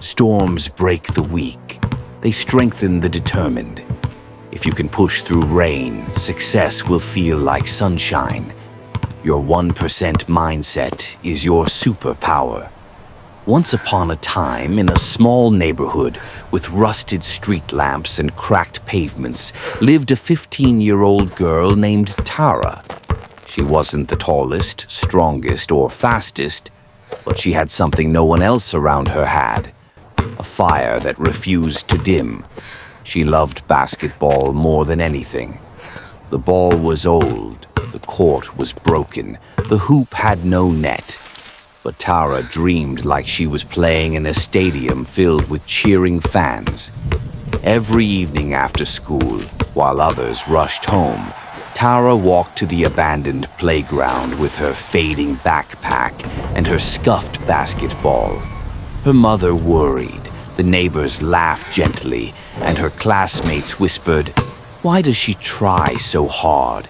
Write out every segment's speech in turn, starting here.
Storms break the weak. They strengthen the determined. If you can push through rain, success will feel like sunshine. Your 1% mindset is your superpower. Once upon a time, in a small neighborhood with rusted street lamps and cracked pavements, lived a 15-year-old girl named Tara. She wasn't the tallest, strongest, or fastest, but she had something no one else around her had. A fire that refused to dim. She loved basketball more than anything. The ball was old, the court was broken, the hoop had no net. But Tara dreamed like she was playing in a stadium filled with cheering fans. Every evening after school, while others rushed home, Tara walked to the abandoned playground with her fading backpack and her scuffed basketball. Her mother worried, the neighbors laughed gently, and her classmates whispered, "Why does she try so hard?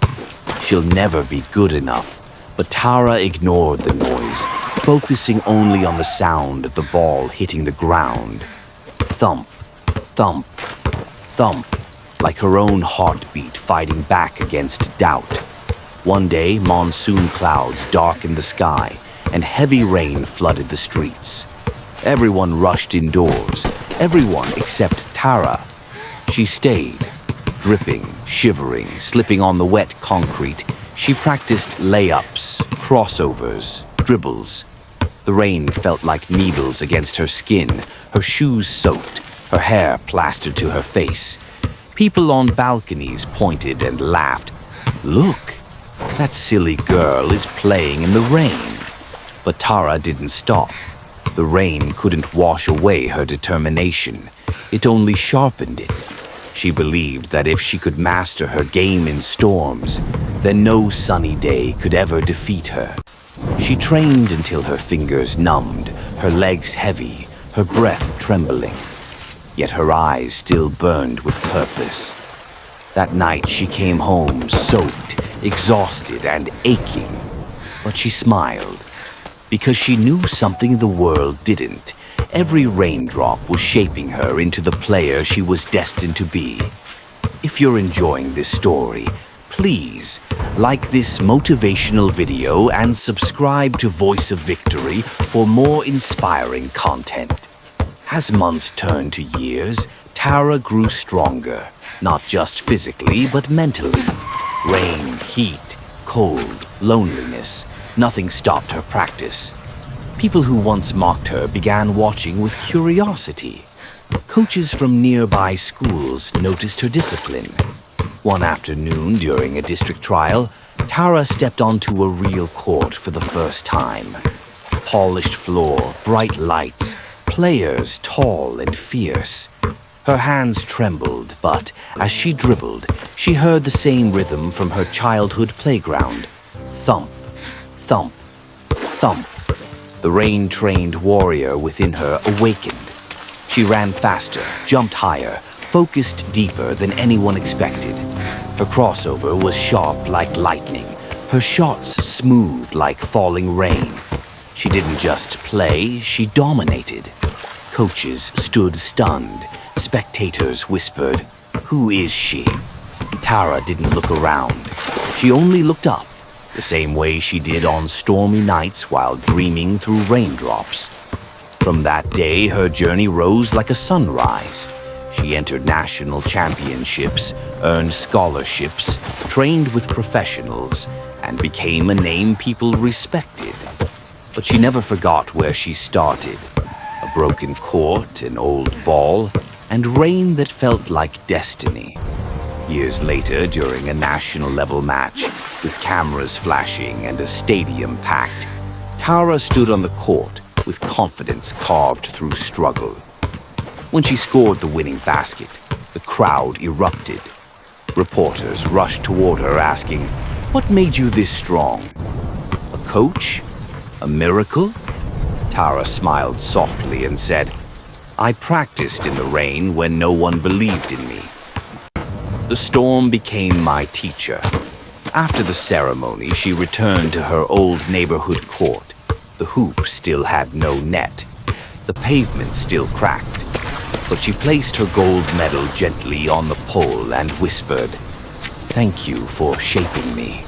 She'll never be good enough." But Tara ignored the noise, focusing only on the sound of the ball hitting the ground. Thump, thump, thump, like her own heartbeat fighting back against doubt. One day, monsoon clouds darkened the sky, and heavy rain flooded the streets. Everyone rushed indoors, everyone except Tara. She stayed, dripping, shivering, slipping on the wet concrete. She practiced layups, crossovers, dribbles. The rain felt like needles against her skin, her shoes soaked, her hair plastered to her face. People on balconies pointed and laughed. "Look, that silly girl is playing in the rain." But Tara didn't stop. The rain couldn't wash away her determination. It only sharpened it. She believed that if she could master her game in storms, then no sunny day could ever defeat her. She trained until her fingers numbed, her legs heavy, her breath trembling. Yet her eyes still burned with purpose. That night she came home soaked, exhausted, and aching. But she smiled, because she knew something the world didn't. Every raindrop was shaping her into the player she was destined to be. If you're enjoying this story, please like this motivational video and subscribe to Voice of Victory for more inspiring content. As months turned to years, Tara grew stronger, not just physically but mentally. Rain, heat, cold, loneliness, nothing stopped her practice. People who once mocked her began watching with curiosity. Coaches from nearby schools noticed her discipline. One afternoon during a district trial, Tara stepped onto a real court for the first time. Polished floor, bright lights, players tall and fierce. Her hands trembled, but as she dribbled, she heard the same rhythm from her childhood playground. Thump, thump, thump. The rain-trained warrior within her awakened. She ran faster, jumped higher, focused deeper than anyone expected. Her crossover was sharp like lightning, her shots smooth like falling rain. She didn't just play, she dominated. Coaches stood stunned. Spectators whispered, "Who is she?" Tara didn't look around. She only looked up, the same way she did on stormy nights while dreaming through raindrops. From that day, her journey rose like a sunrise. She entered national championships, earned scholarships, trained with professionals, and became a name people respected. But she never forgot where she started. A broken court, an old ball, and rain that felt like destiny. Years later, during a national-level match, with cameras flashing and a stadium packed, Tara stood on the court with confidence carved through struggle. When she scored the winning basket, the crowd erupted. Reporters rushed toward her asking, "What made you this strong? A coach? A miracle?" Tara smiled softly and said, "I practiced in the rain when no one believed in me." The storm became my teacher. After the ceremony, she returned to her old neighborhood court. The hoop still had no net. The pavement still cracked, but she placed her gold medal gently on the pole and whispered, "Thank you for shaping me."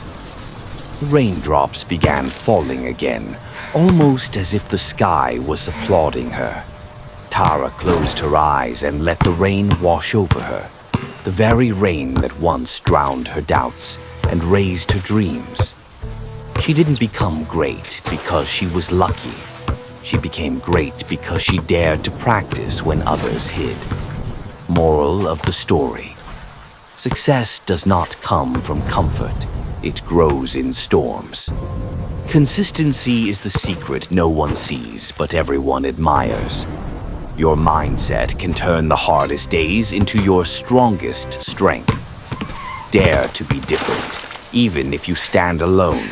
Raindrops began falling again, almost as if the sky was applauding her. Tara closed her eyes and let the rain wash over her, the very rain that once drowned her doubts and raised her dreams. She didn't become great because she was lucky. She became great because she dared to practice when others hid. Moral of the story: success does not come from comfort. It grows in storms. Consistency is the secret no one sees, but everyone admires. Your mindset can turn the hardest days into your strongest strength. Dare to be different, even if you stand alone.